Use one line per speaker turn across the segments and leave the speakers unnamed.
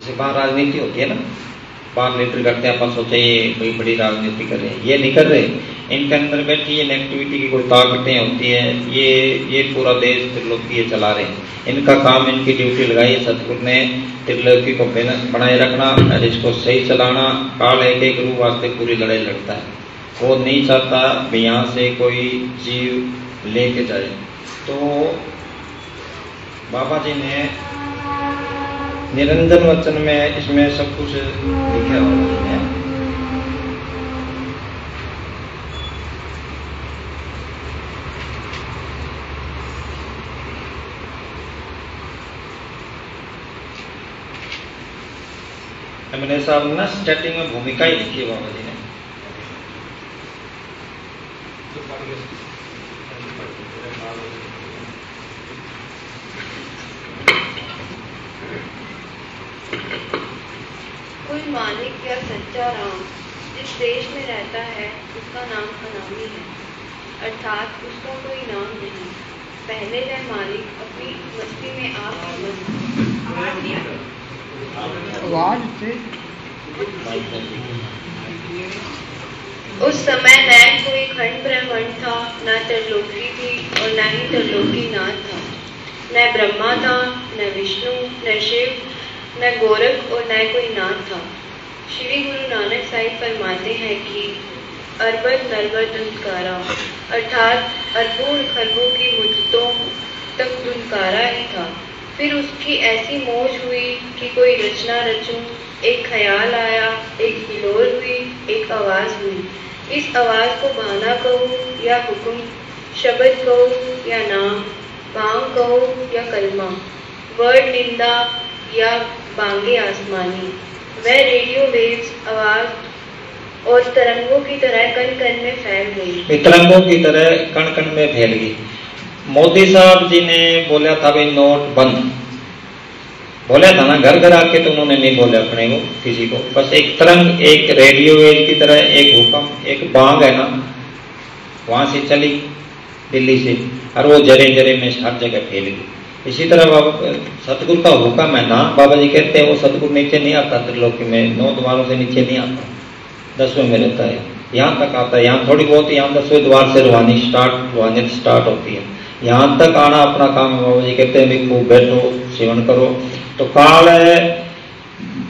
जैसे बाहर राजनीति होती है ना, बाहर लीडर करते हैं, अपन सोचे ये कोई बड़ी राजनीति कर रहे हैं, ये नहीं कर रहे। इनके अंदर बैठी ये नेगेटिविटी की कोई ताकतें होती है, ये पूरा देश त्रिलोकी चला रहे हैं। इनका काम, इनकी ड्यूटी लगाई सतगुरु ने, त्रिलोकी को बनाए रखना और इसको सही चलाना। काल एक एक रूप वास्ते पूरी लड़ाई लड़ता है, वो नहीं चाहता भी यहाँ से कोई जीव लेके जाए। तो बाबा जी ने निरंजन वचन में इसमें सब कुछ लिखा हुआ है। मैंने साहब ना स्टार्टिंग में भूमिका ही लिखी है बाबा जी ने।
कोई मालिक या सच्चा राम जिस देश में रहता है उसका नाम अनामी है, अर्थात उसका कोई नाम नहीं। पहले वह मालिक अपनी मस्ती में आप उस समय न कोई खंड ब्रह्मांड था, न त्रिलोकी थी और न ही त्रिलोकी नाथ था। न ब्रह्मा था, न विष्णु, न शिव, न गोरख और न कोई नाथ था। श्री गुरु नानक साहिब फरमाते हैं कि अरबद नरबद धुंधकारा, अर्थात अरबों खरबों की मुद्दतों तक धुंधकारा ही था। फिर उसकी ऐसी मौज हुई कि कोई रचना रचूं, एक ख्याल आया, एक हिलोर हुई, एक आवाज़ हुई। इस आवाज़ को बहाना कहो या हुक्म, शब्द कहो या नाम, भांग कहो या कलमा, वर्ड निंदा या बांगे आसमानी, वह रेडियो वेव्स आवाज और तरंगों की तरह कण कण में फैल गई।
तरंगों की तरह कण कण में फैल गई। मोदी साहब जी ने बोला था भाई नोट बंद, बोला था ना, घर घर आके तो उन्होंने नहीं बोला अपने को किसी को, बस एक तरंग, एक रेडियो वेव की तरह, एक हुक्म, एक बांग है ना, वहां से चली दिल्ली से, और वो जरे जरे में हर जगह फैल गई। इसी तरह बाबा सतगुरु का हुक्म है ना, बाबा जी कहते हैं वो सतगुरु नीचे नहीं आता, त्रिलोकी में 9 द्वारों से नीचे नहीं आता, 10वें में रहता है, यहाँ तक आता है। यहाँ थोड़ी बहुत, यहाँ 10वें द्वार से रूहानियत स्टार्ट होती है, यहाँ तक आना अपना काम है। बाबा जी कहते हैं भी खूब बैठो, सेवन करो। तो काल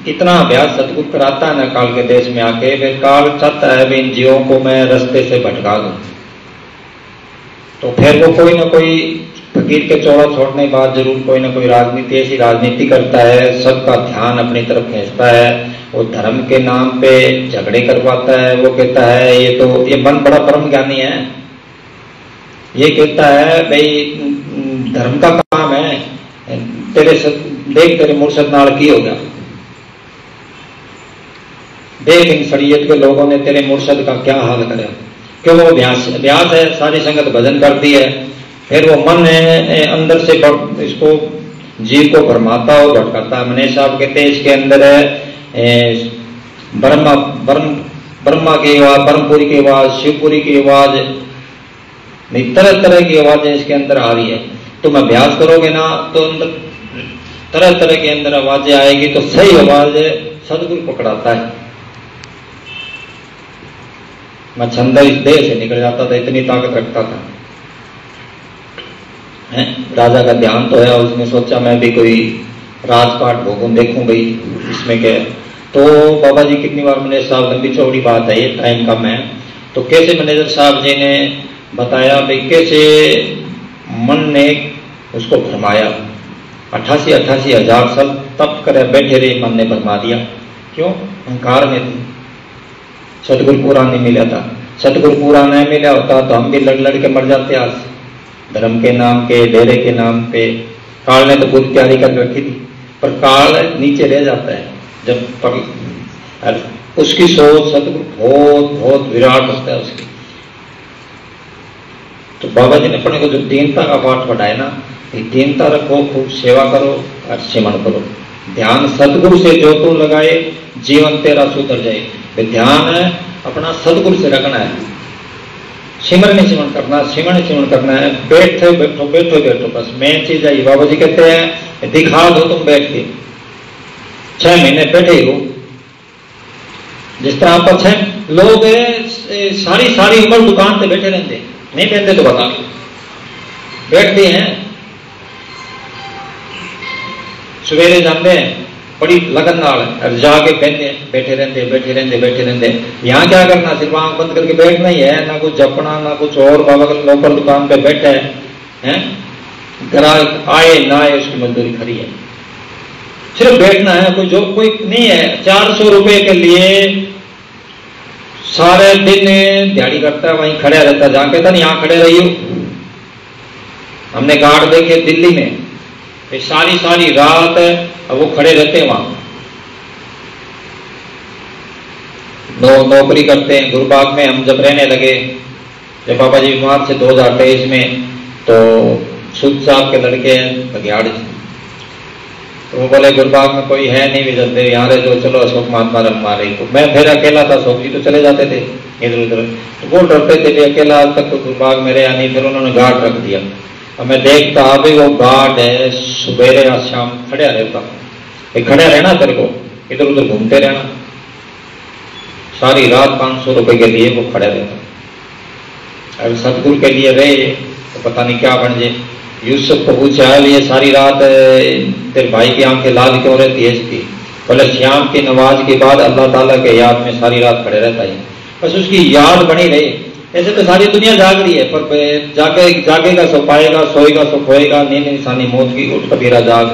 इतना अभ्यास सतगुरु कराता है ना काल के देश में आके, फिर काल चाहता है भी इन जीवों को मैं रास्ते से भटका दूं। तो फिर वो कोई ना कोई फकीर के चौड़ा छोड़ने के बाद जरूर कोई ना कोई राजनीति, ऐसी राजनीति करता है, सबका ध्यान अपनी तरफ खींचता है, वो धर्म के नाम पे झगड़े करवाता है। वो कहता है ये मन बड़ा परम ज्ञानी है, ये कहता है भाई धर्म का काम है, देख तेरे मुर्शद नाल की हो गया, देख इन शरीयत के लोगों ने तेरे मुर्शद का क्या हाल करा। क्यों वो अभ्यास है, सारी संगत भजन करती है, फिर वो मन है अंदर से इसको जीव को भरमाता और भटकाता है। मनीष साहब कहते हैं इसके अंदर है ब्रह्मा की आवाज, ब्रह्मपुरी की आवाज, शिवपुरी की आवाज, तरह तरह की आवाजें इसके अंदर आ रही है। तुम अभ्यास करोगे ना तो अंदर तरह तरह के अंदर आवाजें आएगी, तो सही आवाज सदगुरु पकड़ाता है। मैं छंदा इस देह से निकल जाता था, इतनी ताकत रखता था। राजा का ध्यान तो है, उसने सोचा मैं भी कोई राजपाट भोगूं, देखूं भाई इसमें क्या है। तो बाबा जी कितनी बार मैनेजर साहब, लंबी चौड़ी बात है, ये टाइम कम है, तो कैसे मैनेजर साहब जी ने बताया भाई कैसे मन ने उसको भरमाया। 88 हजार साल तप करे बैठे रहे, मन ने भरमा दिया। क्यों? अहंकार में थी, सतगुरु पूरा नहीं मिला था। सतगुरु पूरा नहीं मिला होता तो हम भी लड़ लड़ के मर जाते आज, धर्म के नाम के, डेरे के नाम पे। काल ने तो पूरी तैयारी कर रखी थी, पर काल नीचे रह जाता है जब तक उसकी सोच सतगुरु बहुत बहुत विराट होता है उसकी। तो बाबा जी ने अपने को जो दीनता का पाठ पढ़ाया ना, दीनता रखो, खूब सेवा करो और सिमरण करो। ध्यान सतगुरु से जो तू लगाए जीवन तेरा सुधर जाए। ध्यान है अपना सतगुरु से रखना है, सिमरण ही सिमरण करना, सिमरण ही सिमरण करना है। बैठो बैठो बैठो बैठो, बस मेन चीज है। बाबा जी कहते हैं दिखा दो तुम बैठ के, 6 महीने बैठे हो, जिस तरह आप 6 लोग सारी उम्र दुकान पे बैठे रहते, नहीं बैठते तो बता, बैठते हैं, सवेरे जाते हैं बड़ी लगन नाल, जाके बैठे रहते। यहाँ क्या करना, सिर्फ आंख बंद करके बैठना ही है, ना कुछ जपना ना कुछ और। बाबा के नौकर दुकान पे बैठे हैं, ग्राहक आए ना आए उसकी मजदूरी खड़ी है, सिर्फ बैठना है, कोई नहीं है। 400 रुपए के लिए सारे दिन दिहाड़ी करता है, वहीं खड़ा रहता, जाके था नहीं यहाँ खड़े रही हो। हमने गार्ड देखे दिल्ली में, सारी रात वो खड़े रहते हैं वहां, नौकरी करते हैं। गुरुबाग में हम जब रहने लगे, जब बाबा जी बीमार थे 2023 में, तो सूद साहब के लड़के बघियाड़, तो वो बोले गुरुबाग में कोई है नहीं विजय यहाँ रहे, तो चलो अशोक महात्मा हमारे को। मैं फिर अकेला था, अशोक जी तो चले जाते थे इधर उधर, तो वो डरते थे कि अकेला आज तक तो गुरुबाग में रहा नहीं, फिर उन्होंने गार्ड रख दिया। अब मैं देखता अभी वो गार्ड है, सुबेरे या शाम खड़ा रहता, खड़ा रहना तेरे को, इधर उधर घूमते रहना, सारी रात 500 रुपए के लिए वो खड़ा रहता। अगर सतगुरु के लिए रहे तो पता नहीं क्या बन जाए। यूसुफ को पूछा ये सारी रात तेरे भाई की आंखें लाल क्यों रहती है इसकी, बोले श्याम की नमाज के बाद अल्लाह ताला के याद में सारी रात खड़े रहता है, बस उसकी याद बनी रही। ऐसे तो सारी दुनिया जाग रही है, पर जागेगा सो पाएगा, सोएगा सो खोएगा, नींद इंसानी मौत की, उठ कबीरा जाग,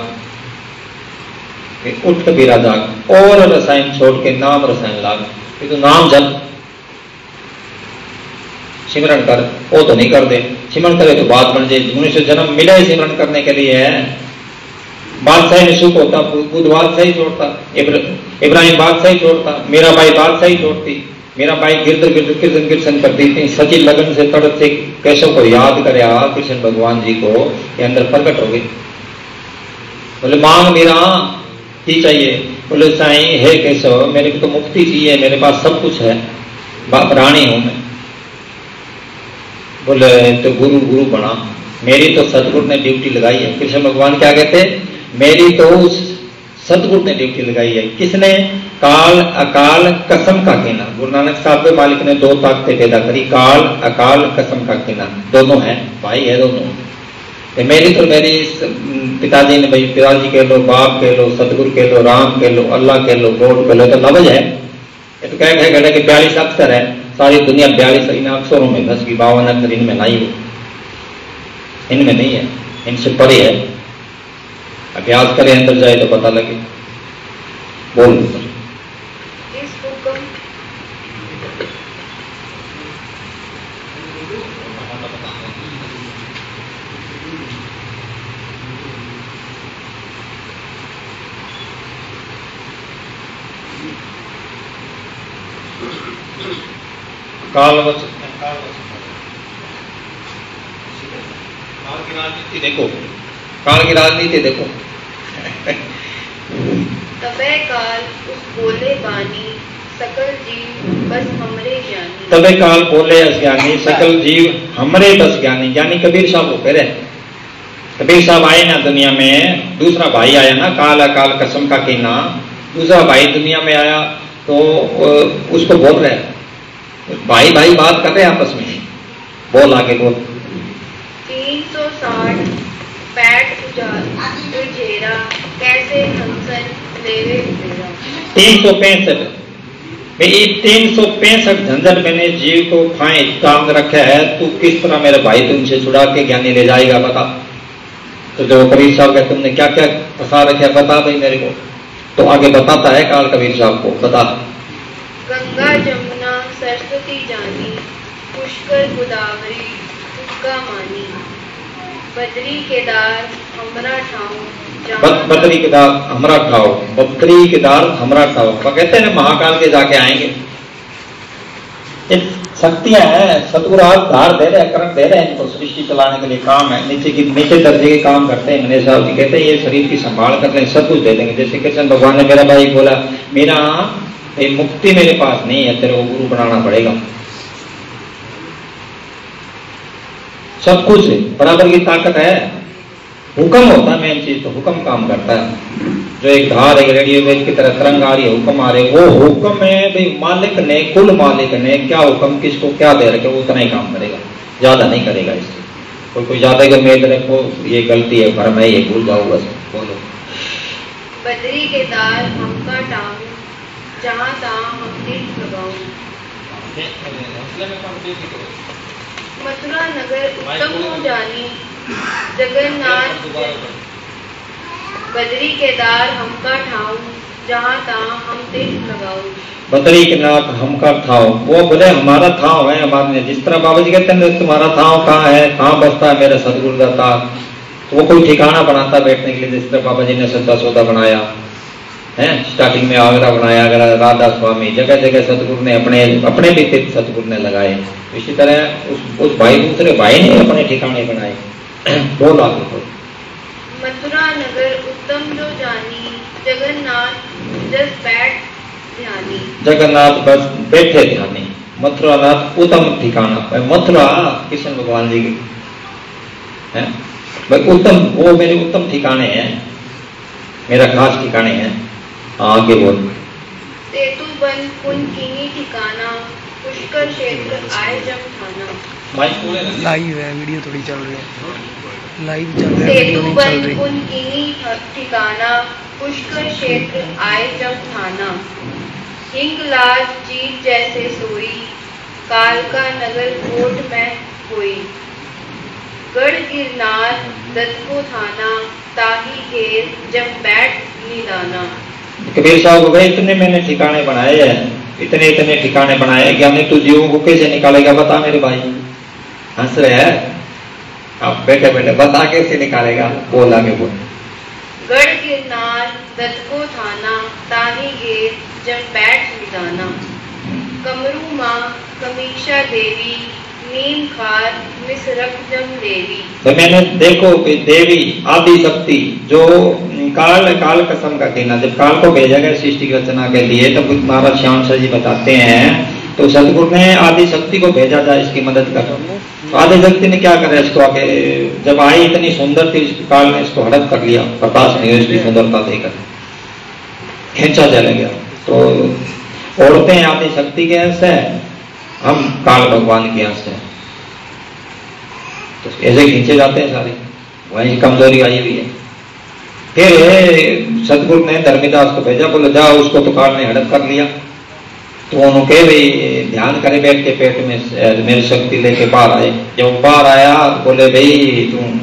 उठ कबीरा जाग, और रसायन छोड़ के नाम रसायन लाग। ये तो नाम जप सिमरन कर, वो तो नहीं कर दे, सिमरन करे तो बात बन जाए। मनुष्य जन्म मिला ही सिमरन करने के लिए है। बादशाह में सुख होता, बुद्ध बादशाही छोड़ता, इब्राहिम बादशाही छोड़ता, मेरा भाई बादशाही छोड़ती, मेरा भाई कीर्तन करती थी, सची लगन से तड़प से केशव को याद करे, कृष्ण भगवान जी को के अंदर प्रकट हो गई। बोले मांग मेरा ही चाहिए, बोले साईं हे केशव मेरे को तो मुक्ति चाहिए, मेरे पास सब कुछ है, रानी हूं मैं। बोले तो गुरु बना, मेरी तो सतगुरु ने ड्यूटी लगाई है। कृष्ण भगवान क्या कहते, मेरी तो सतगुरु ने ड्यूटी लगाई है। किसने, काल अकाल कसम का कहना। गुरु नानक साहब के मालिक ने 2 ताकतें पैदा करी, काल अकाल कसम का कहना, दोनों है, भाई है दोनों। मेरी तो मेरी पिताजी ने, भाई पिताजी कह लो, बाप कह लो, सतगुरु कह लो, राम कह लो, अल्लाह कह लो, गॉड कह लो, तो लफ्ज है। ये तो क्या कहना कि 42 अक्षर है, सारी दुनिया 42 इन अक्षरों में बस की, 52 अक्षर इनमें नहीं हो, इनमें नहीं है, इनसे परे है। अभ्यास करें, अंदर जाए तो पता लगे। बोल काल की राजनीति देखो, काल की राजनीति देखो।
तबे काल उस बोले बानी, सकल जीव बस हमरे ज्ञानी।
तबे काल बोले अज्ञानी, सकल जीव हमरे बस ज्ञानी। ज्ञानी कबीर साहब को कह रहे, कबीर साहब आए ना दुनिया में, दूसरा भाई आया ना, काल अकाल कसम का कहना, दूसरा भाई दुनिया में आया, तो उसको बोल रहे हैं, भाई भाई बात कर रहे हैं आपस में, बोल आगे बोल।
360 पैट उजेरा, कैसे हंसन लेवे तेरा।
365 भाई 365 झंझट मैंने जीव को खाए काम रखा है, तू किस तरह मेरे भाई तुमसे छुड़ा के ज्ञानी ले जाएगा बता। तो जो कबीर साहब का तुमने क्या क्या फंसा रखे बता भाई मेरे को। तो आगे बताता है काल कबीर साहब को, बता।
गंगा जमुना सरस्वती जानी, पुष्कर गोदावरी तुक्का मानी, बद्री केदार हमरा ठाऊ,
बद्री केदार हमरा ठाओ, बद्री केदार हमरा ठाओ। कहते हैं महाकाल के जाके आएंगे। शक्तियां हैं, सतगुरु आप धार दे रहे हैं, कर्म दे रहे हैं, इनको सृष्टि चलाने के लिए काम है, नीचे दर्जे के काम करते हैं। मनीष साहब जी कहते हैं ये शरीर की संभाल कर लें, सब कुछ दे देंगे। जैसे कृष्ण भगवान ने मेरा भाई बोला, मेरा मुक्ति मेरे पास नहीं है, तेरे को गुरु बनाना पड़ेगा। सब कुछ बराबर की ताकत है, हुक्म होता है मेन चीज, तो हुक्म काम करता है। जो एक धार एक रेडियो वेव की तरह तरंग आ रही है, हुक्म आ रहे, वो हुक्म है भाई मालिक ने, कुल मालिक ने क्या हुक्म किसको क्या दे रखे, वो उतना ही काम करेगा, ज्यादा नहीं करेगा। इससे कोई ज्यादा की उम्मीद रखो, ये गलती है, भरम है, ये भूल जाओ बस। बोलो।
बदरी के दार हमका टांग, जहाँ तहाँ हम तीर्थ लगाऊं। मथुरा नगर उत्तम हो जानी, जगन्नाथ बदरी के दार हमका ठाऊं, जहाँ तहाँ हम तीर्थ लगाऊं।
बदरी के नाथ हमका ठाव, वो बोले हमारा ठाव है, हमारे जिस तरह बाबा जी कहते हैं तुम्हारा ठाव कहाँ है, कहाँ बसता है मेरा सतगुरु का, तो वो कोई ठिकाना बनाता बैठने के लिए, जिस तरह बाबा जी ने सद्दा सौदा बनाया है, स्टार्टिंग में आगरा बनाया, आगरा राधा स्वामी, जगह जगह सतगुरु ने अपने भी तीर्थ सतगुरु ने लगाए। इसी तरह उस भाई दूसरे भाई ने अपने ठिकाने बनाए। बोल आगे बोल।
मथुरा नगर उत्तम जो जानी, जगन्नाथ जस बैठ ध्यानी। जगन्नाथ
बस बैठे ध्यानी, मथुरा नाथ उत्तम ठिकाना। मथुरा कृष्ण भगवान जी की है भाई, उत्तम, वो मेरे उत्तम ठिकाने हैं, मेरा खास ठिकाने हैं। आगे बोल।
सेतु बन पुन कीनी ठिकाना, पुष्कर क्षेत्र आए जम थाना।
लाइव है, वीडियो थोड़ी चल रही है, लाइव चल रहा है, वीडियो नहीं चल रही।
पुन कीनी ठिकाना, पुष्कर क्षेत्र आए जम थाना। हिंगलाज जीत जैसे सोई, काल का नगर कोट में कोई। गढ़ गिरनार दत्त को थाना, ताही घेर जम बैठ निदाना।
कबीर साहब को भाई इतने मैंने ठिकाने बनाए हैं, इतने इतने ठिकाने बनाए, ज्ञानी तू जीवों को कैसे निकालेगा बता मेरे भाई। हंस रहे हैं आप, बैठे बैठे बता कैसे निकालेगा। बोल आगे बोल।
गढ़ गिरनार दत्त को थाना, ताही घेर जम बैठ निदाना। कमरू माँ कमीक्षा देवी, नीम खार मिसरक जम देवी।
तो मैंने देखो कि देवी आदि शक्ति जो काल कसम का कहना, जब काल को भेजा गया सृष्टि की रचना के लिए, तब महाराज श्याम जी बताते हैं, तो सतगुरु ने आदि शक्ति को भेजा जाए इसकी मदद कर। तो आदि शक्ति ने क्या करा, इसको आके जब आई इतनी सुंदर थी, काल ने इसको हड़प कर लिया, प्रकाश नहीं इसकी सुंदरता देकर खींचा चला गया। तो औरतें आदि शक्ति के अंश है, हम काल भगवान के अंश है, तो ऐसे खींचे जाते हैं सारे, वही कमजोरी आई हुई है। फिर सतगुरु ने धर्मीदास को भेजा, बोले जाओ उसको तो काल ने हड़प कर लिया। तो उन्होंने कहे भाई ध्यान करे बैठ के पेट में मेरी शक्ति लेके बाहर आए। जब बाहर आया बोले भाई तुम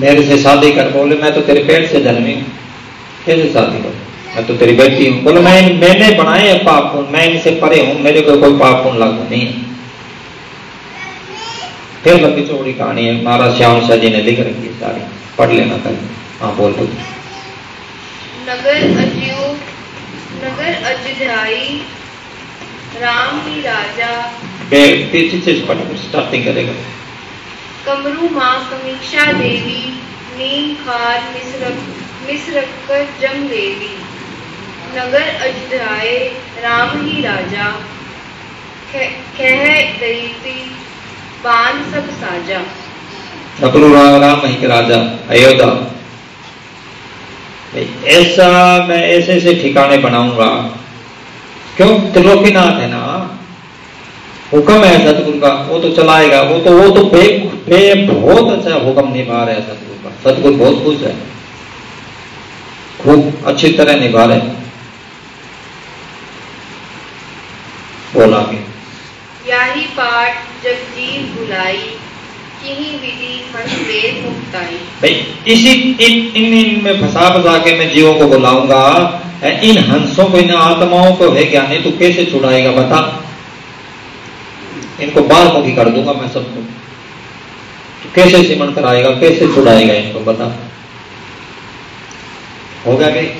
मेरे से शादी कर। बोले मैं तो तेरे पेट से जन्मी हूँ, कैसे शादी कर, मैं तो तेरी बेटी हूँ। बोले मैंने बनाए है पाप पुण्य, मैं इनसे परे हूँ, मेरे को कोई पाप पुण्य लागू नहीं है। फिर लंबी चौड़ी कहानी है, महाराज श्याम शाह जी ने लिख रखी है सारी, पढ़ लेना कल। हाँ बोल दो।
नगर अयोध्याई राम ही राजा।
पीछे से स्टार्टिंग करेगा।
कमरू माँ कमीक्षा देवी, नीम खार मिसरक कर जम देवी। नगर अयोध्याई राम ही राजा, कह दैती बान सब साजा।
नकलू राम ही राजा अयोध्या। ऐसा मैं ऐसे ऐसे ठिकाने बनाऊंगा, क्यों, त्रिलोकीनाथ है ना, हुक्म है सतगुरु का, वो तो चलाएगा। वो तो बहुत अच्छा हुक्म निभा रहे हैं सतगुरु का, सतगुरु बहुत खुश है, खूब अच्छी तरह निभा रहे। बोला के
याही पाठ जगजीव बुलाई, किन्हीं विधि हंस वेद मुक्ताई।
भाई इसी इन में फंसा के मैं जीवों को बुलाऊंगा, इन हंसों को, इन आत्माओं को है ज्ञानी तू कैसे छुड़ाएगा बता। इनको बार मुखी कर दूंगा मैं सबको, तो कैसे सिमरण कराएगा, कैसे छुड़ाएगा इनको बता। हो गया भाई।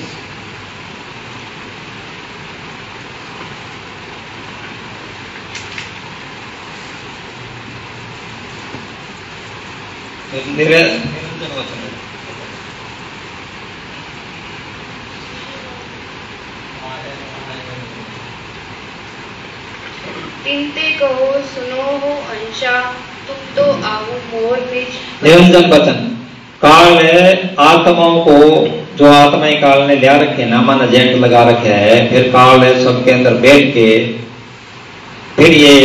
इनते कहो सुनो हो अंशा, तुम तो आहू मोर निज
निरंजन वचन। काल है आत्माओं को, जो आत्माएं काल ने लिया रखे ना, मन एजेंट लगा रखे है, फिर काल है सबके अंदर बैठ के फिर ये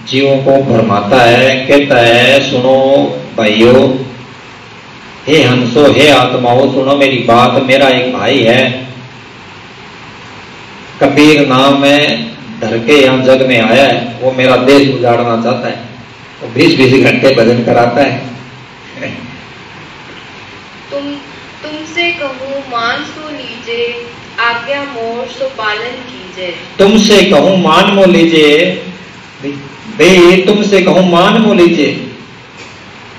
जीवों को भरमाता है, कहता है सुनो भाइयों, हे हंसो, हे आत्माओं, सुनो मेरी बात। मेरा एक भाई है, कबीर नाम है, धर के यहाँ जग में आया है, वो मेरा देश उजाड़ना चाहता है, वो 20-20 घंटे भजन कराता है।
तुमसे कहूँ मान सो लीजिए, आज्ञा मोर सो पालन कीजिए।
तुमसे कहूँ मान मो लीजिए, भाई तुमसे कहूँ मान मो लीजिए।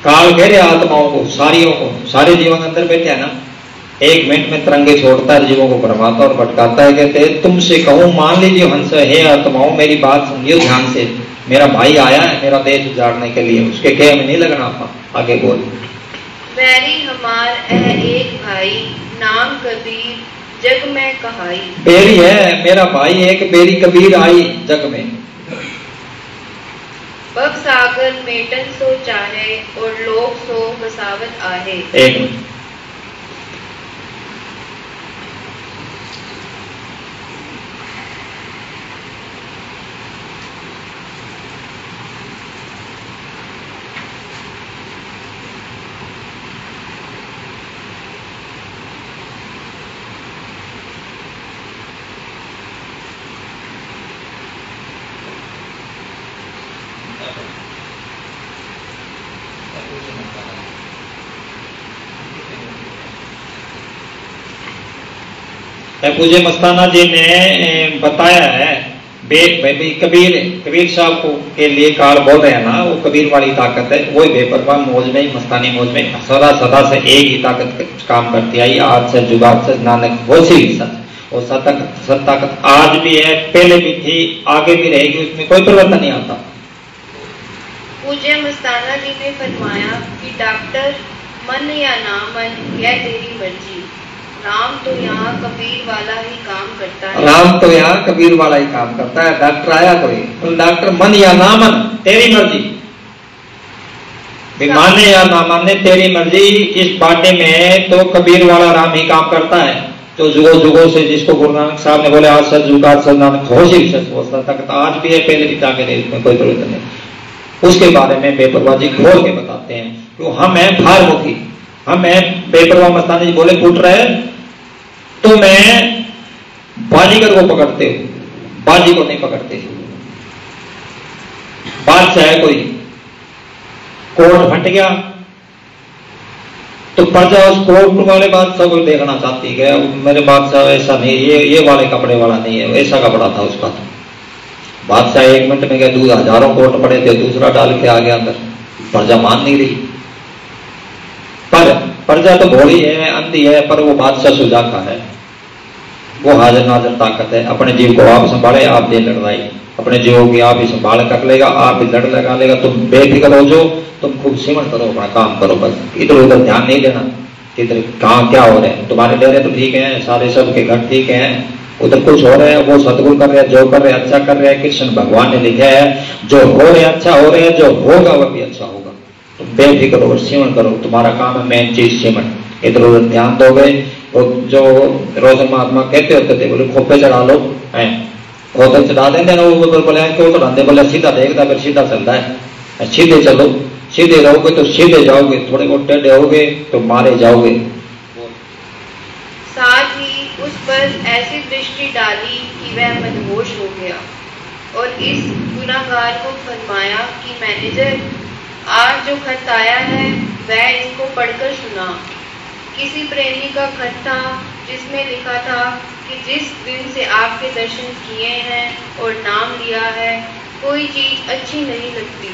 काल कह रहे आत्माओं को, सारियों को, सारे जीवन के अंदर बैठे है ना, 1 मिनट में तरंगे छोड़ता है, जीवों को भरमाता और भटकाता है। कहते हैं तुमसे कहूँ मान लीजिए हंस, हे आत्माओं मेरी बात सुनियो ध्यान से। मेरा भाई आया है मेरा देश उजाड़ने के लिए, उसके कह में नहीं लगना। आगे बोल।
बैरी हमार एक भाई, नाम कबीर जग में कहाई।
बेरी है मेरा भाई एक, बेरी कबीर आई जग में।
बग सागर मेटन सो चाहे, और लोग सो बसावत आहे।
एक मिनट, पूज्य मस्ताना जी ने बताया है, कबीर साहब को के लिए काल बोल रहे हैं ना, वो कबीर वाली ताकत है, वही बेपरवाह मौज में, मस्तानी मौज में सदा सदा से एक ही ताकत काम करती आई, आज से जुगाड़ से नानक वो सी सच। और सत ताकत आज भी है, पहले भी थी, आगे भी रहेगी, उसमें कोई परिवर्तन नहीं आता।
पूज्य मस्ताना जी ने फरमाया कि डॉक्टर मन या ना मन, यह तेरी मर्जी। राम तो यहाँ कबीर वाला ही काम करता है।
राम तो यहाँ कबीर वाला ही काम करता है। डॉक्टर आया कोई, तो डॉक्टर मन या ना मन तेरी मर्जी, माने या ना माने तेरी मर्जी। इस बाटे में तो कबीर वाला राम ही काम करता है, जो जुगो जुगो से, जिसको गुरु नानक साहब ने बोले आज सच जुगाड़ सच नानक होश ही सच, वो तक आज भी है, पहले भी ताकत है, इसमें कोई जरूरत नहीं। उसके बारे में बेपरवाह जी खोल के बताते हैं। तो हम है भारमुखी, हम है बेपरवाह। मस्तानी जी बोले फूट रहे तो मैं बाजीगर को पकड़ते हो, बाजी को नहीं पकड़ते। बादशाह है कोई, कोर्ट फट गया तो प्रजा उस कोर्ट वाले बादशाह को देखना चाहती है, मेरे बादशाह ऐसा नहीं, ये वाले कपड़े वाला नहीं है, ऐसा कपड़ा था उसका। बादशाह 1 मिनट में गया, 1000 कोर्ट पड़े थे, दूसरा डाल के आ गया अंदर। प्रजा मान नहीं रही, पर प्रजा तो भोली है, अंधी है, पर वो बादशाह सुजाका है, वो हाजिर नाजिर ताकत है। अपने जीव को आप संभाले, आप दे लड़ाई, अपने जीवों की आप ही संभाल कर लेगा, आप ही लड़ लगा लेगा। तुम बेफिक्र हो जो, तुम खूब सिमट करो, अपना काम करो, बस इधर उधर ध्यान नहीं देना, इधर कहाँ क्या हो रहा है। तुम्हारे डेरे तो ठीक है, सारे सबके घर ठीक है, उधर कुछ हो रहा है, वो सदगुरु कर रहे हैं, जो कर रहे हैं अच्छा कर रहे हैं। कृष्ण भगवान ने लिखा है, जो हो रहे अच्छा हो रहे हैं, जो होगा वह भी अच्छा होगा। तुम बेफिक्र हो, सिमट करो, तुम्हारा काम है मेन चीज सिमट। इधर उधर ध्यान दोगे तो जो रोजन महात्मा कहते होते थे, बोले खोपे चढ़ा लो, है खोपे चढ़ा देंगे ना, वो बोले क्यों चढ़ाते, बोले सीधा देखता फिर सीधा चलता है। सीधे चलो, सीधे रहोगे तो सीधे जाओगे, थोड़े बहुत टेढ़े होगे तो मारे जाओगे।
साथ ही उस पर ऐसी दृष्टि डाली कि वह मदहोश हो गया और इस गुनाहगार को फरमाया कि मैनेजर, आज जो खत आया है वह इसको पढ़कर सुना। किसी प्रेमी का खत था जिसमें लिखा था कि जिस दिन से आपके दर्शन किए हैं और नाम लिया है, कोई चीज अच्छी नहीं लगती।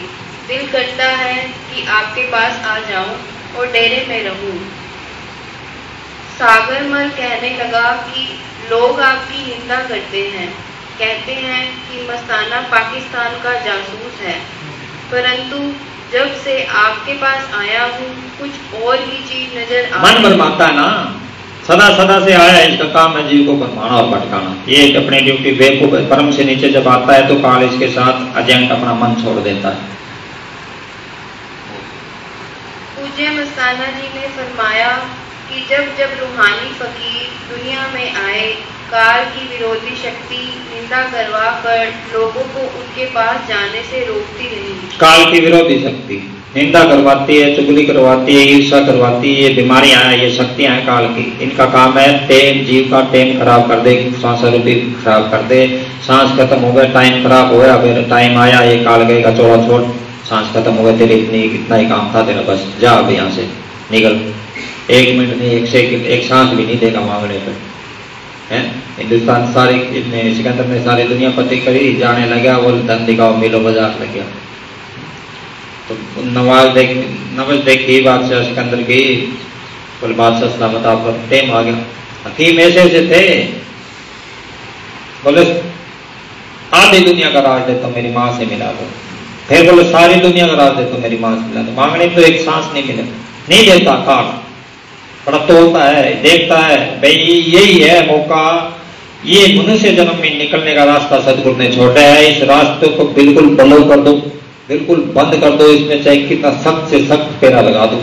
दिल करता है कि आपके पास आ जाऊं और डेरे में रहूं। सागरमल कहने लगा कि लोग आपकी निंदा करते हैं, कहते हैं कि मस्ताना पाकिस्तान का जासूस है, परंतु जब से आपके पास आया हूँ कुछ और ही चीज नजर आ
मन भरमाता है ना, सदा सदा से आया है, इसका काम है जीव को भरमाना और भटकाना। ये अपनी ड्यूटी बेवकूफ परम से नीचे जब आता है तो काल इसके साथ एजेंट अपना मन छोड़ देता है।
मुझे मस्ताना जी ने फरमाया कि जब जब रूहानी फकीर दुनिया में आए, काल की विरोधी शक्ति निंदा करवा कर लोगों को उनके पास जाने से रोकती रही।
काल की विरोधी शक्ति निंदा करवाती है, चुगली करवाती है, ईर्षा करवाती है, ये बीमारियां हैं, ये शक्तियां हैं काल की। इनका काम है टेम, जीव का टेम खराब कर दे, सांस रूपी खराब कर दे। सांस खत्म हो गया, टाइम खराब हो गया, फिर टाइम आया, ये काल गएगा चौड़ा छोड़, सांस खत्म हो गया, तेरे इतना ही काम था तेरा, बस जा अब यहाँ से निकल। 1 मिनट नहीं, 1 सेकंड, 1 सांस भी नहीं देगा मांगने पर। है हिंदुस्तान सारी सिकंदर ने सारी दुनिया पति करी, जाने लगा, वो धन दिखाओ मिलो बाजार लग गया। तो नवाज देखी बादशाह सिकंदर की, बोले बादशाह सलामत आप टेम आ गया। हकीम ऐसे ऐसे थे, बोले आधी दुनिया का राज दे तो मेरी माँ से मिला दो। फिर बोले सारी दुनिया का राज दे तो मेरी माँ से मिला दो। मांगने तो 1 सांस नहीं मिले, नहीं देता काल, बड़ा तो होता है, देखता है भाई यही है मौका, ये मनुष्य जन्म में निकलने का रास्ता सदगुरु ने छोड़ा है, इस रास्ते को बिल्कुल ब्लॉक कर दो, बिल्कुल बंद कर दो, इसमें चाहे कितना सख्त से सख्त फेरा लगा दो,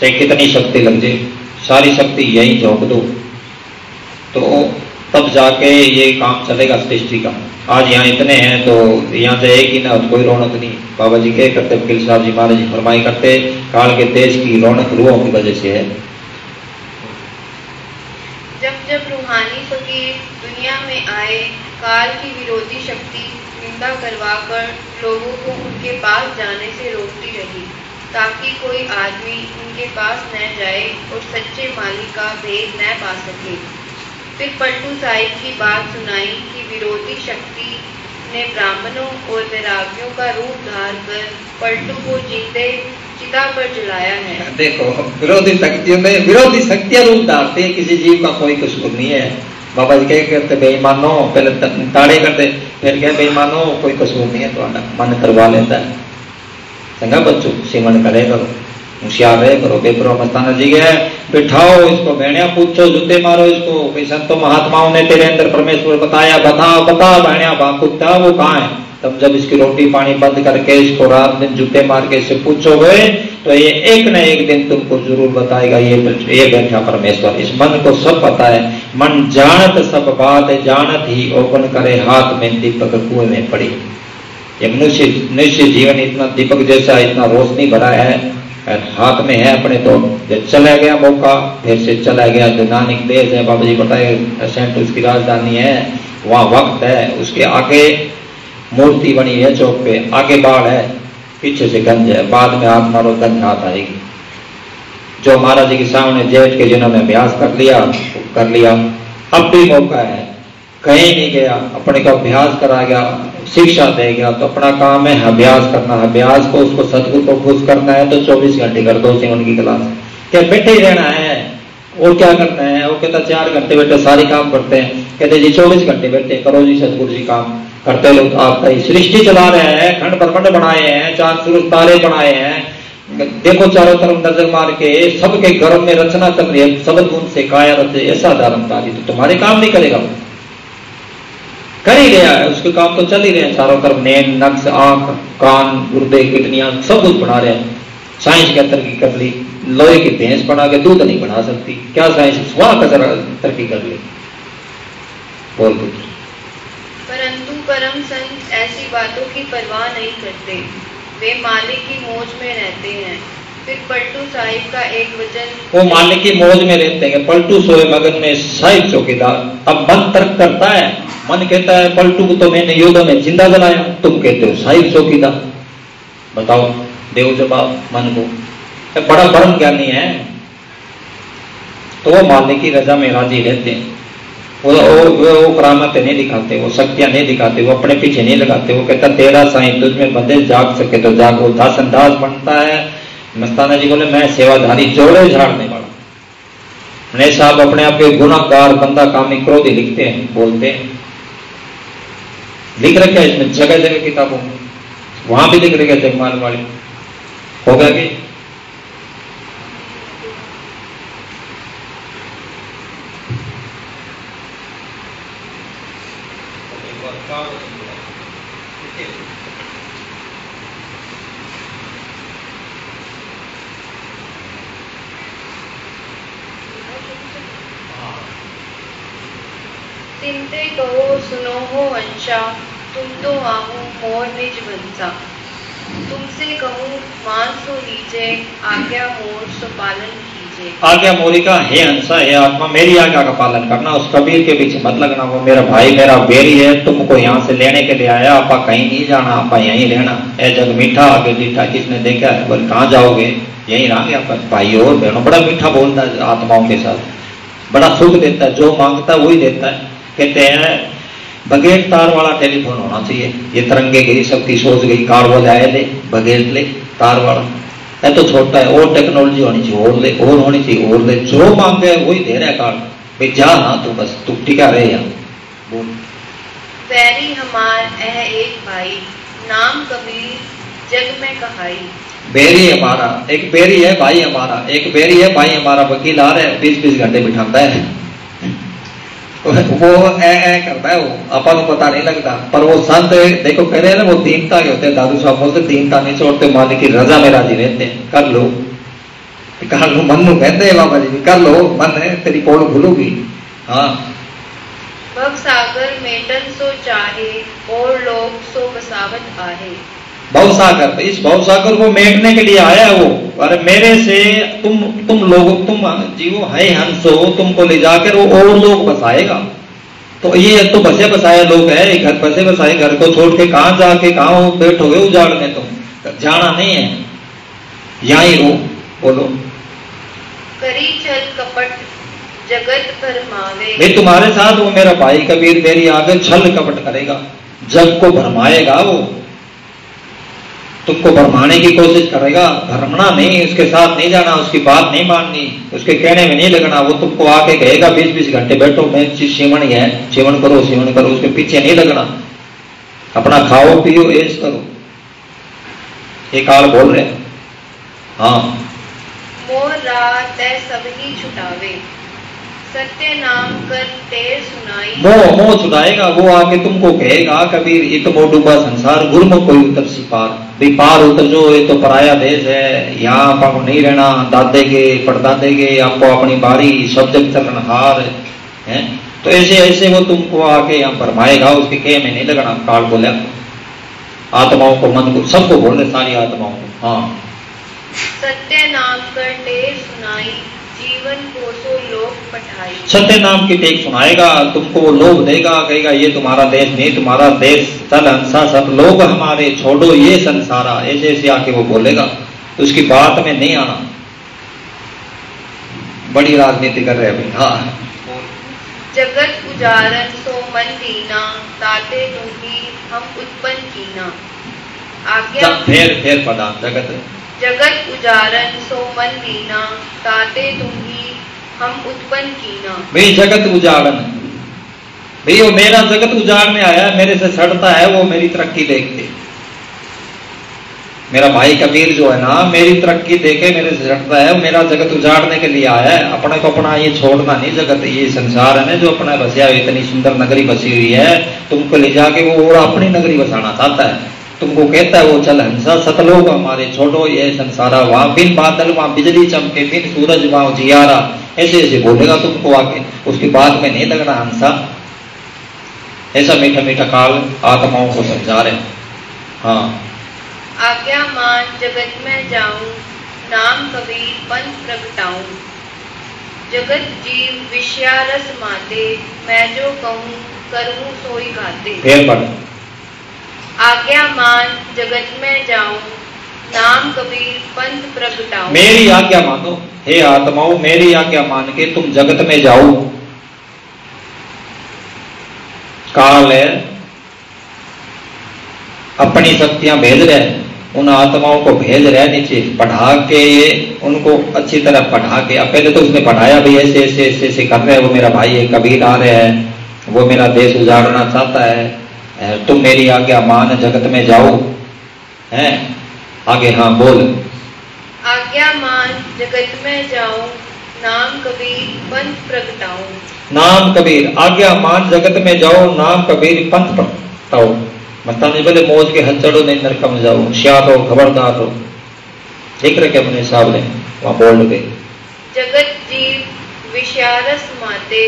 चाहे कितनी शक्ति लग जाए, सारी शक्ति यही झोंक दो, तो तब जाके ये काम चलेगा सृष्टि का। आज यहाँ इतने हैं तो यहाँ से एक ही ना कोई रौनक नहीं। बाबा जी क्या करते, वकील साहब जी महाराज जी फरमाई करते, काल के देश की रौनक रूहों की वजह से है।
जब जब रूहानी फकीर दुनिया में आए, काल की विरोधी शक्ति निंदा करवाकर लोगों को उनके पास जाने से रोकती रही, ताकि कोई आदमी उनके पास न जाए और सच्चे मालिक का भेद न पा सके। फिर पलटू साहिब की बात सुनाई कि विरोधी शक्ति ने ब्राह्मणों और वैरागियों का रूप धार कर पलटू को जिंदे चिता पर जलाया है। देखो विरोधी शक्तियां रूप धारते हैं, किसी जीव का कोई कसूर नहीं है। बाबा जी क्या करते, बेईमानो पहले ताड़े करते, फिर क्या बेईमानो कोई कसूर नहीं है, तो मन करवा लेता है। संगा बच्चों सिमन करे करो, होशियार रहे करो, बेपरो मस्ताना जी गए, बिठाओ इसको, भेड़िया पूछो, जूते मारो इसको, भाई संतों महात्माओं ने तेरे अंदर परमेश्वर बताया, बता भेड़िया कुत्ता वो कहाँ है। तब जब इसकी रोटी पानी बंद करके इसको रात दिन जूते मार के इससे पूछोगे तो ये एक न एक दिन तुमको जरूर बताएगा, ये बैठा परमेश्वर। इस मन को सब पता है, मन जानत सब बात जानत ही ओपन करे, हाथ में दीपक कुएं में पड़ी। ये मनुष्य जीवन इतना दीपक जैसा, इतना रोशनी भरा है, हाथ में है अपने, तो जब चला गया मौका फिर से चला गया। जो नानक देश है, बाबा जी बताए सेंट उसकी राजधानी है, वहाँ वक्त है, उसके आगे मूर्ति बनी है चौक पे, आगे बाढ़ है, पीछे से गंज है, बाद में हाथ मारो गंज हाथ आएगी। जो महाराज जी के सामने जेठ के जिन्होंने अभ्यास कर लिया, अब भी मौका है, कहीं नहीं गया, अपने को अभ्यास करा गया, शिक्षा दे गया, तो अपना काम है अभ्यास करना। अभ्यास को उसको सदगुरु को खुश करना है तो 24 घंटे कर दो सिमन की क्लास। क्या बैठे ही रहना है और क्या करना है? वो कहता 4 घंटे बैठे सारे काम करते हैं, कहते जी 24 घंटे बैठे करो जी सदगुरु जी काम करते लोग। आपका ही सृष्टि चला रहे हैं, खंड ब्रह्मांड बनाए हैं, 4 सूरज तारे बनाए हैं, देखो चारों तरफ नजर मार के सबके गर्भ में रचना कर रही है, सब गुण से काया रचे ऐसा धर्मकारी, तो तुम्हारे काम नहीं करेगा, कर ही गया है, उसके काम तो चल ही रहे हैं चारों तरफ, नैन नक्श आंख कान गुर्दे किडनियां सब कुछ बना रहे हैं। साइंस क्या तरक्की कर ली, लोहे की भैंस बना के दूध नहीं बना सकती, क्या साइंस वहां का जरा तरक्की कर ली। बोल पुत्र। परंतु परम संत ऐसी बातों की परवाह नहीं करते, वे मालिक की मौज में रहते हैं। फिर पलटू साहिब का एक वचन,
वो मालिक की मौज में रहते हैं, पलटू सोए मगन में साहिब चौकीदार। अब मन तर्क करता है, मन कहता है पलटू को तो मैंने युद्ध में जिंदा जलाया, तुम कहते हो साहिब चौकीदार, बताओ देव जवाब मन को। बड़ा परम ज्ञानी है तो वो मालिक की रजा में राजी रहते हैं, वो करामतें नहीं दिखाते, वो शक्तियां नहीं दिखाते, वो अपने पीछे नहीं लगाते। वो कहता तेरा साईं तुझमें बंदे जाग सके तो जाग। वो दासन दास बनता है। मस्ताना जी बोले मैं सेवाधारी जोड़े झाड़ने वाला। नए साहब अपने आप के गुनाहगार बंदा कामी क्रोधी लिखते हैं, बोलते हैं, लिख रखे इसमें जगह जगह किताबों में, वहां भी लिख रखे जगमाल वाली हो गया कि
तिनते कहो सुनो हो वंशा, तुम तो आहू मोर निज वंशा। तुमसे कहूँ मान सो लीजे, आज्ञा मोर सो पालन कीजे।
आज्ञा मोरी का हे हंसा हे आत्मा, मेरी आज्ञा का पालन करना, उस कबीर के पीछे मत लगना। वो मेरा भाई मेरा बेरी है, तुमको यहाँ से लेने के लिए आया, आपा कहीं नहीं जाना, आपा यहीं रहना। ए जग मीठा आगे मीठा किसने देखा है, बोले कहाँ जाओगे, यहीं रहोगे। आपका भाई और बहनों बड़ा मीठा बोलता है आत्माओं के साथ, बड़ा सुख देता है, जो मांगता है वही देता है। कहते हैं बगैर तार वाला टेलीफोन होना चाहिए। ये तरंगे गई सबकी सोच गई, कार वाले आए ले बगैर ले तार वाला, है तो छोटा है, और टेक्नोलॉजी होनी चाहिए, और ले और होनी चाहिए, और ले, जो मांगे वही दे रहा है कार। भाई जा ना तू, बस तू टिका रहे यहाँ। बोल।
बैरी हमार है एक भाई, नाम कबीर जग में कहाई।
बेरी हमारा एक बेरी है, भाई हमारा एक बेरी है, भाई हमारा वकील आ रहा है, 20-20 घंटे बिठाता है। वो ए करता है, वो अपन को पता नहीं लगता। पर वो संत देखो कह रहे हैं ना, वो दीनता के होते हैं। दादू साहब बोलते दीनता नहीं छोड़ते, मालिक की रजा में राजी रहते हैं। कर लो मन नु कहते हैं बाबा जी, कर लो मन है तेरी पोल खुलूगी। हाँ
भव सागर मेटन सो चाहे, और लोग सो बसावत आहे।
भवसागर, इस भवसागर को मेटने के लिए आया है वो। अरे मेरे से तुम लोग, तुम जीवो है हंसो, तुमको ले जाकर वो और लोग बसाएगा। तो ये तो बसे बसाए लोग है, घर बसे बसाए, घर को छोड़ के कहाँ जाके कहाँ बैठोगे उजाड़ में, तुम जाना नहीं है, यहीं रहो। बोलो।
करी छल कपट जगत भरमावे।
भाई तुम्हारे साथ वो मेरा भाई कबीर मेरी आगे छल कपट करेगा, जग को भरमाएगा वो, तुमको भरमाने की कोशिश करेगा। भरमना नहीं, उसके साथ नहीं जाना, उसकी बात नहीं माननी, उसके कहने में नहीं लगना। वो तुमको आके कहेगा 20-20 घंटे बैठो, मैं सेवन है, सेवन करो, उसके पीछे नहीं लगना। अपना खाओ पियो ऐश करो। ये काल बोल रहे हैं। हाँ।
मोर रात तय सबही छुटावे, सत्य नाम कर तेर सुनाई।
मोह छुटाएगा वो, आके तुमको कहेगा कबीर ये तो मोह डूबा संसार, गुरमुख कोई उतर सी पार। भाई पार उतर जो, ये तो पराया देश है, यहाँ आपको नहीं रहना, दादे के परदादे के आपको अपनी बारी, सब जग चलनहार है। तो ऐसे ऐसे वो तुमको आके यहाँ फरमाएगा, उसके कहे में नहीं लगना। काल बोला आत्माओं को, मन को, सबको बोल रहे, सारी आत्माओं को। हाँ।
सत्य नाम कर तेर सुनाई, जीवन को सो लोक पठाई।
सत्य नाम की टेक सुनाएगा, तुमको वो लोभ देगा, कहेगा ये तुम्हारा देश नहीं, तुम्हारा देश चल हंसा सब लोग हमारे, छोड़ो ये संसारा। ऐसे ऐसे आके वो बोलेगा, उसकी बात में नहीं आना। बड़ी राजनीति कर रहे हैं। हाँ।
जगत उजारन सो मन दीना, ताते तुम्ही हम उत्पन्न कीना। आज्ञा
फेर पदा
जगत उजारन सो मन दीना, ताते तुम्ही हम उत्पन्न कीना।
भाई जगत उजाड़न, भाई वो मेरा जगत उजाड़ने आया, मेरे से सड़ता है वो मेरी तरक्की देखते। मेरा भाई कबीर जो है ना, मेरी तरक्की देखे मेरे से सड़ता है, मेरा जगत उजाड़ने के लिए आया है। अपने को अपना ये छोड़ना नहीं, जगत ये संसार है ना जो अपना बसिया, इतनी सुंदर नगरी बसी हुई है, तुमको ले जाके वो और अपनी नगरी बसाना चाहता है। तुमको कहता है वो चल हंसा सतलोक हमारे, छोड़ो ये संसारा। वहां बिन बादल वहां बिजली चमके, बिन सूरज वहां जियारा। ऐसे ऐसे बोलेगा तुमको आके, उसकी बात में नहीं लगना हंसा। ऐसा मीठा मीठा काल आत्माओं को समझा रहे। हाँ।
आज्ञा मान जगत में जाऊं, नाम कबीर पंथ प्रगटाऊं। जगत जीव विषयारस माते, मैं जो कहूँ करूँ सोई गाते।
फिर पढ़।
आज्ञा मान जगत में जाऊं, नाम कबीर पंथ प्रगटाऊं।
मेरी आज्ञा मानो हे आत्माओं, मेरी आज्ञा मान के तुम जगत में जाओ। काल है अपनी शक्तियां भेज रहे, उन आत्माओं को भेज रहे नीचे, पढ़ा के उनको अच्छी तरह पढ़ा के। अब पहले तो उसने पढ़ाया भाई ऐसे ऐसे ऐसे ऐसे कर रहे हैं, वो मेरा भाई है कबीर आ रहे हैं, वो मेरा देश उजाड़ना चाहता है, तुम मेरी आज्ञा मान जगत में जाओ। हैं आगे। हाँ बोल।
आज्ञा मान जगत में जाऊं, नाम कबीर पंथ प्रगटाऊं।
नाम कबीर, आज्ञा मान जगत में जाओ, नाम कबीर पंथ प्रगटाओ। मता नहीं बोले मौज के हथ चढ़ो नहीं नरक में जाओ, होशियार हो खबरदार हो। ठीक रखे अपने हिसाब ने वहां बोल गए।
जगत जीव विषयारस माते,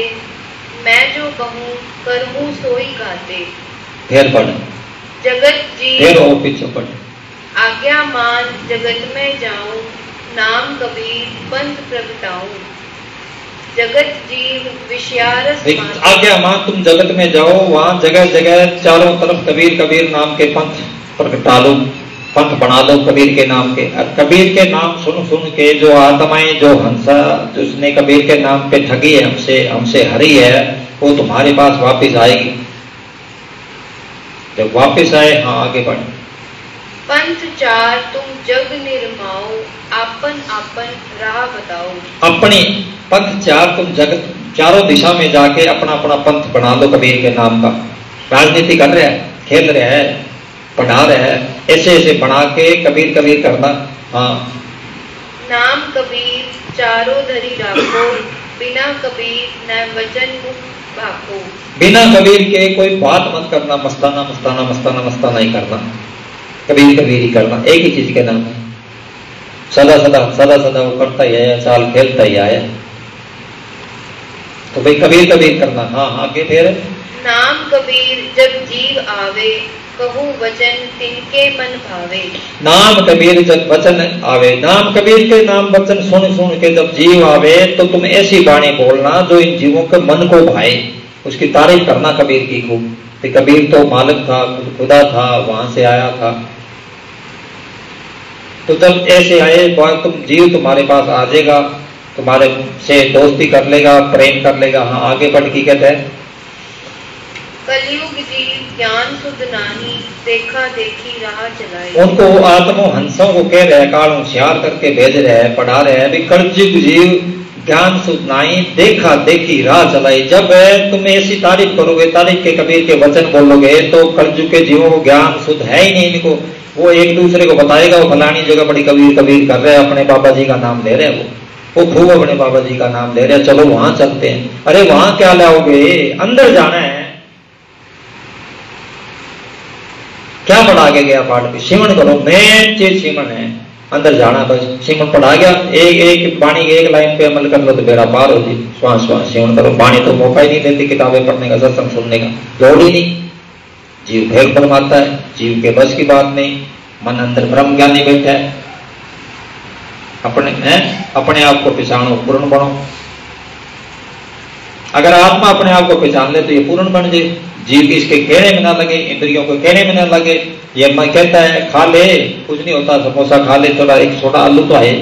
मैं जो कहूँ करहूँ सोई गाते।
फिर पढ़,
जगत
फिर
जीव
और पीछे पढ़।
आज्ञा मान जगत में जाऊं, नाम कबीर पंथ प्रगटाऊं। जगत जीव विषयारस माते।
आज्ञा मान तुम जगत में जाओ, वहां जगह जगह चारों तरफ कबीर कबीर नाम के पंथ प्रगटा लो, पंथ बना लो कबीर के नाम के। और कबीर के नाम सुन सुन के जो आत्माएं, जो हंसा जिसने कबीर के नाम पे ठगी है, हमसे हरी है, वो तुम्हारे पास वापस आएगी। जब वापस आए, हाँ आगे बढ़।
पंथ चार तुम जग निर्माओ, आपन आपन राह बताओ।
अपनी पंथ चार तुम जगत चारों दिशा में जाके अपना अपना पंथ बना लो कबीर के नाम का। राजनीति कर रहा है, खेल रहा है, पढ़ा रहा है, ऐसे ऐसे बना के कबीर कबीर करना। हाँ,
नाम कबीर चारों धरी राखो, बिना कबीर न वचन मुख भाको।
बिना कबीर के कोई बात मत करना, मस्ताना मस्ताना मस्ताना मस्ताना ही करना, कबीर कबीर ही करना, एक ही चीज के नाम है। सदा सदा सदा सदा वो करता ही आया, चाल खेलता ही आया, तो भाई कबीर कबीर करना। हाँ आगे फिर।
नाम कबीर जब जीव आवे, कहूँ वचन तिनके मन भावे।
नाम कबीर जब वचन आवे, नाम कबीर के नाम वचन सुन सुन के जब जीव आवे, तो तुम ऐसी वाणी बोलना जो इन जीवों के मन को भाए, उसकी तारीफ करना कबीर की खूब। कबीर तो मालिक था, खुदा था, वहां से आया था। तो जब ऐसे आए, तुम जीव तुम्हारे पास आ जाएगा, तुम्हारे से दोस्ती कर लेगा, प्रेम कर लेगा। हाँ आगे बढ़ के कहते हैं,
कलयुग जीव ज्ञान सुध नाही, देखा देखी राह चलाई।
उनको आत्मो हंसों को कह रहे हैं, काल होशियार करके भेज रहे हैं, पढ़ा रहे हैं, कलयुग जीव ज्ञान सुध नाही, देखा देखी राह चलाई। जब तुम ऐसी तारीफ करोगे, तारीफ के कबीर के वचन बोलोगे, तो कलयुग के जीवों को ज्ञान सुध है ही नहीं। इनको वो एक दूसरे को बताएगा, वो फलानी जगह बड़ी कबीर कबीर कर रहे हैं, अपने बाबा जी का नाम ले रहे हैं, वो खूब अपने बाबा जी का नाम ले रहे हैं, चलो वहां चलते हैं। अरे वहां क्या लाओगे, अंदर जाना है। क्या पढ़ा के गया पाठ में? सिमन करो, मेन चीज सिमन है, अंदर जाना। बस सिमन पढ़ा गया, एक वाणी की एक लाइन पे अमल कर लो तो बेड़ा पार हो जी। श्वास श्वास सिमन करो। वाणी तो मौका ही नहीं देती किताबें पढ़ने का, सत्संग सुनने का, लोड़ ही नहीं। जीव भेद फरमाता है, जीव के बस की बात नहीं। मन अंदर ब्रह्म ज्ञानी बैठा है, अपने आप को पहचानो, पूर्ण बनो। अगर आत्मा अपने आप को पहचान ले तो ये पूर्ण बन जाए। जीव इसके कहने में ना लगे, इंद्रियों को कहने में ना लगे। ये मैं कहता है खा ले, कुछ नहीं होता, समोसा खा ले, थोड़ा एक छोटा आलू तो है,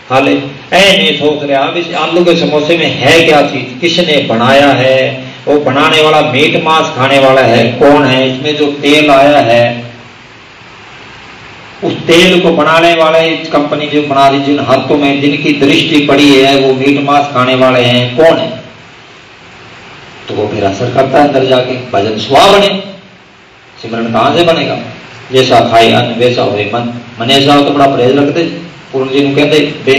खा ले। नहीं सोच रहे आप इस आलू के समोसे में है क्या चीज, किसने बनाया है, वो बनाने वाला मीट मांस खाने वाला है कौन है, इसमें जो तेल आया है, उस तेल को बनाने वाले कंपनी जो बना रही, जिन हाथों में जिनकी दृष्टि पड़ी है, वो मीट मांस खाने वाले हैं कौन है? तो वो फिर असर करता है अंदर जाके। भजन स्वा बने, सिमरन कहां से बनेगा? जैसा खाए अन्न वैसा हो मन। मन ऐसा हो तो बड़ा परहेज रखते। पूर्ण जी कहते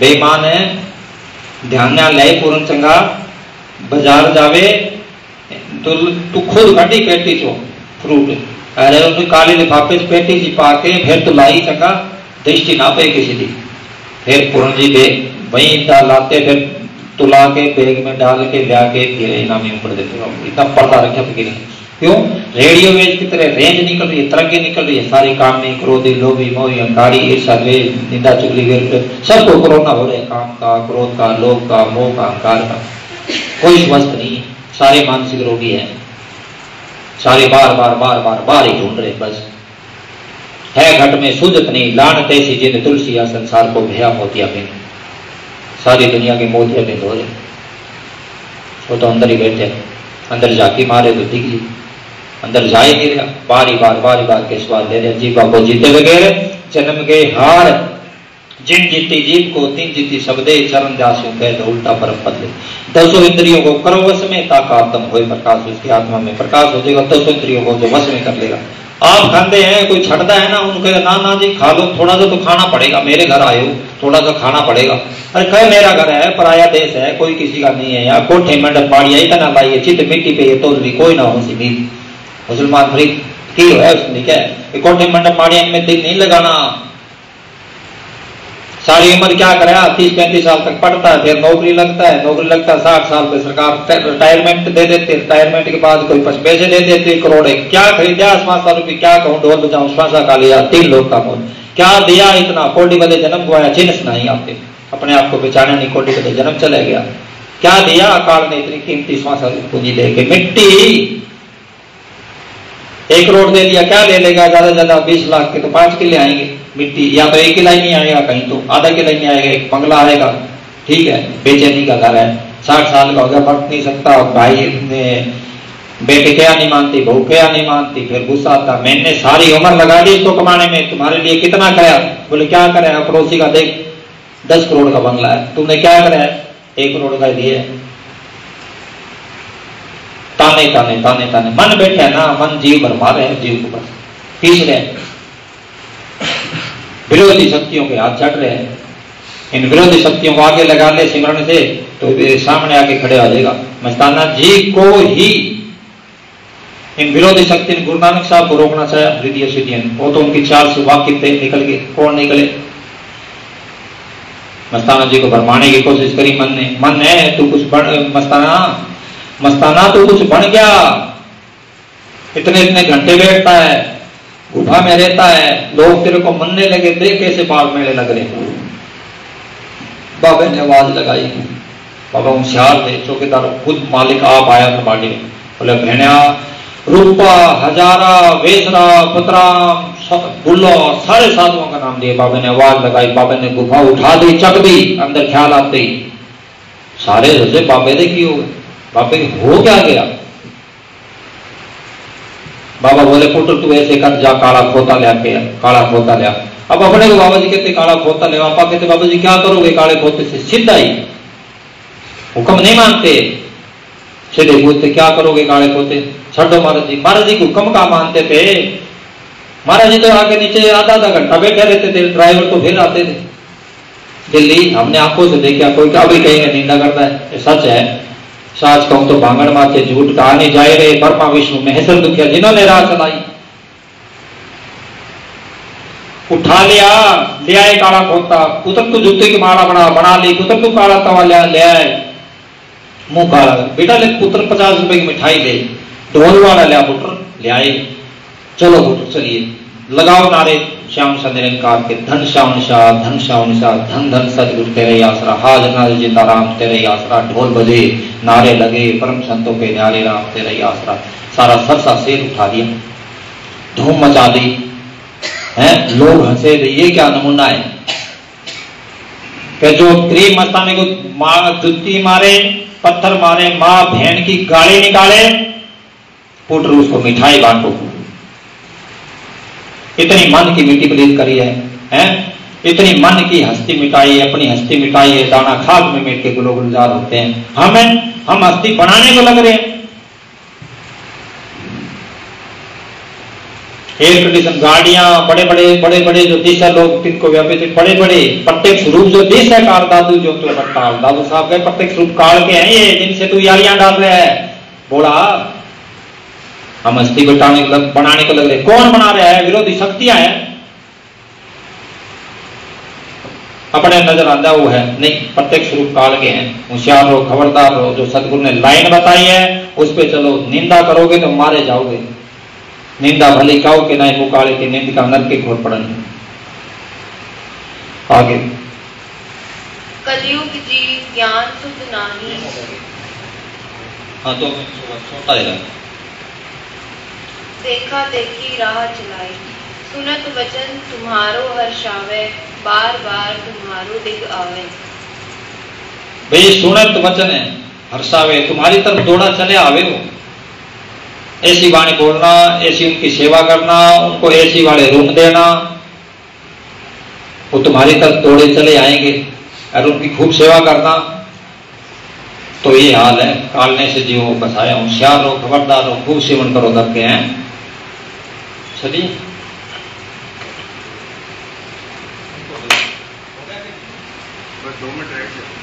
बेईमान है, ध्यान ना ले। पूर्ण चंगा बाजार जावे तो तू खुद कटी पेटी चो फ्रूट, अरे उन्हें काले लिफाफे से पेटी सी पाके फिर तो लाई चंगा, दृष्टि ना पे किसी दी। फिर पूर्ण जी वहीं लाते, फिर तुला के बैग में डाल के ले आके फिर इनामी ऊपर देते। इतना पर्दा रखे फिर क्यों? रेडियो वेज की तरह रेंज निकल रही है, तरंगे निकल रही है, सारी काम में क्रोधी लोभी मोही अहंकारी ईर्ष्या द्वेष निंदा चुगली सबको कोरोना हो रहे हैं। काम का, क्रोध का, लोभ का, मोह का, अहंकार का, कोई स्वस्थ नहीं है। सारे मानसिक रोगी हैं, सारे बार बार बार बार बार ही ढूंढ रहे। बस है घट में सुजत नहीं, लानत ऐसी जिन तुलसी या संसार को भया मोतिया बिन। सारी दुनिया के मोतिया बिन हो रहे, वो तो अंदर ही बैठे, अंदर जाके मारे तो दिख जी, अंदर जा ही नहीं रहा। बारी बार के स्वाद ले रहे। जीवा को जीते वगैरह जन्म के हार, जिन जीती जीव को तीन जीती शब्दे, चरण जासु कह तो उल्टा परम बदले। दसों इंद्रियों को करो वश में, ताका आत्म होए प्रकाश, उसकी आत्मा में प्रकाश हो जाएगा। दसों इंद्रियों को जो वश में कर लेगा। आप खाते हैं, कोई छटता है ना, उनको ना जी खा लो, थोड़ा सा तो खाना पड़ेगा, मेरे घर आए हो थोड़ा सा खाना पड़ेगा। अरे कहे मेरा घर है, पराया देश है, कोई किसी का नहीं है, या कोठे मंडप पाड़िया इतना लाइए, चित मिट्टी पे ये तो कोई ना हो सी मुसलमान फ्री की है उसने क्या है, कोठे मंडप पाड़िया में दिल नहीं लगाना। सारी उम्र क्या करेगा, 30-35 साल तक पढ़ता है, फिर नौकरी लगता है, 60 साल पे सरकार रिटायरमेंट दे देते, रिटायरमेंट के बाद कोई पैसे दे देते, करोड़ क्या खरीदा, 500 रुपये क्या कहूँ, ढोल बजाऊं, श्वासा का लिया, 3 लोग का मोल क्या दिया, इतना कोडी बदे जन्म गवाया, चिन्ह नहीं आपके, अपने आप को पहचाना नहीं, कोडी बदे जन्म चले गया, क्या दिया अकाल ने, इतनी कीमती श्वासा पूंजी लेके, मिट्टी 1 करोड़ दे दिया, क्या ले लेगा, ज्यादा ज्यादा 20 लाख के तो 5 किले आएंगे मिट्टी, या तो 1 किला ही नहीं आएगा, कहीं तो आधा किला ही नहीं आएगा, एक बंगला आएगा, ठीक है, बेचैनी का घर है, 60 साल का हो गया, बढ़ नहीं सकता, भाई ने बेटे क्या नहीं मानती, बहू क्या नहीं मानती, फिर गुस्सा आता, मैंने सारी उम्र लगा दी इसको कमाने में, तुम्हारे लिए कितना कराया, बोले क्या कराया, पड़ोसी का देख 10 करोड़ का बंगला है, तुमने क्या कराया, 1 करोड़ का दिए, ताने ताने ताने ताने, मन बैठे ना, मन जीव भर मारे है, जीव को बस खींच रहे, विरोधी शक्तियों के हाथ चढ़ रहे हैं, इन विरोधी शक्तियों को आगे लगा ले सिमरन से तो सामने आके खड़े हो जाएगा। मस्ताना जी को ही इन विरोधी शक्ति ने गुरु नानक साहब को रोकना चाहा, हृदय सिद्धियन, वो तो उनकी चाल से वाकिफ थे, निकल गए, कौन निकले, मस्ताना जी को भरमाने की कोशिश करी मन ने, मन है तू कुछ बन, मस्ताना तू कुछ बन गया, इतने इतने घंटे बैठता है, गुफा में रहता है, लोग तेरे को मनने लगे, देख कैसे बाल मेले लग रहे। बाबा ने आवाज लगाई, बाबा होशियार थे, चौकीदार खुद मालिक आप आया था बाड़ी में, बोले भेणिया रूपा हजारा वेसरा पतरा बुल्लो सारे साधुओं का नाम दिए, बाबा ने आवाज लगाई, बाबा ने गुफा उठा दी, चक दी, अंदर ख्याल आते ही सारे रजे बाबे ने की हो गए, बाबे हो क्या गया, बाबा बोले पुत्र तू ऐसे कर, जा काला खोता ले आके, काला खोता ले आ। अब अपने को बाबा जी कहते काला खोता ले, पापा कहते बाबा जी क्या करोगे काले खोते से, सीधा ही हुक्म नहीं मानते, सीधे पूछते क्या करोगे काले खोते, छो महाराज जी, महाराज जी हुक्म का मानते थे, महाराज जी तो आगे नीचे आधा आधा घंटा बैठे रहते थे, ड्राइवर तो फिर आते थे दिल्ली, हमने आंखों से देखा, कोई क्या भी कहेंगे निंदा करता है, ये सच है, साच कहूं तो भांगड़ माथे झूठ कहा नहीं जाए रे, ब्रह्मा विष्णु महेश्वर दुखिया जिन्होंने राह चलाई, उठा लिया, ले आए काला खोता, पुत्र तू जूते की माला बना ली, पुत्र तू काला तवा ले आए, मुंह काला, बेटा ले पुत्र 50 रुपए की मिठाई दे, ढोल वाला लिया पुत्र, ले आए, चलो पुत्र चलिए, लगाओ नारे श्याम सा निरंकार के, धन श्याम शाह, धन श्याम शाह, धन धन सदगुरु तेरे आसरा, हाजर जिंदा राम तेरे आसरा, ढोल बजे नारे लगे, परम संतों के न्यारे राम तेरे आसरा, सारा सरसा शेर उठा दिया, धूम मचा दी, हैं लोग हंसे, ये क्या नमूना है कि जो गरीब मस्ताने को जुत्ती मारे, पत्थर मारे, माँ बहन की गाली निकाले, पुत्र उसको मिठाई बांटो, इतनी मन की मिट्टी पलीत करी है, हैं इतनी मन की हस्ती मिटाई है, अपनी हस्ती मिटाई है, दाना खाक में मिट के गुलो गुलजार होते हैं, हम हस्ती बनाने को लग रहे हैं, एयर कंडीशन गाड़ियां, बड़े बड़े जो दिशा लोग जिनको व्यापित बड़े बड़े प्रत्यक्ष रूप जो दिशा कार दादू जो तो बट्टा दादू साहब के प्रत्यक्ष रूप काल के हैं ये, जिनसे तू यारियां डाल रहा है, बोला हम हस्ती बनाने को लग रहे, कौन बना रहा है, विरोधी शक्तियां हैं, अपने नजर आंदा वो है नहीं, प्रत्यक्ष रूप काल के हैं, होशियार रहो, खबरदार रहो, जो सदगुरु ने लाइन बताई है उस पे चलो, निंदा करोगे तो मारे जाओगे, निंदा भली काओ के नहीं मुकाले की निंद का नर के घोर पड़न। आगे
कलयुग जी ज्ञान सुध नाही,
हाँ तो छोटा है,
देखा देखी राह चलाई, सुनत वचन तुम्हारो हर्षावे, बार बार तुम्हारो दिग आवे,
भाई सुनत वचन है हर्षावे, तुम्हारी तरफ दौड़ा चले आवे, वो ऐसी वाणी बोलना, ऐसी उनकी सेवा करना, उनको ऐसी वाले रूम देना, वो तुम्हारी तरफ दौड़े चले आएंगे और उनकी खूब सेवा करना, तो ये हाल है, कालने से जीवों को बसाया, होशियार हो, खबरदार हो, खूब सेवन करो दब के हैं। चलिए
बस 2 मिनट रह गए।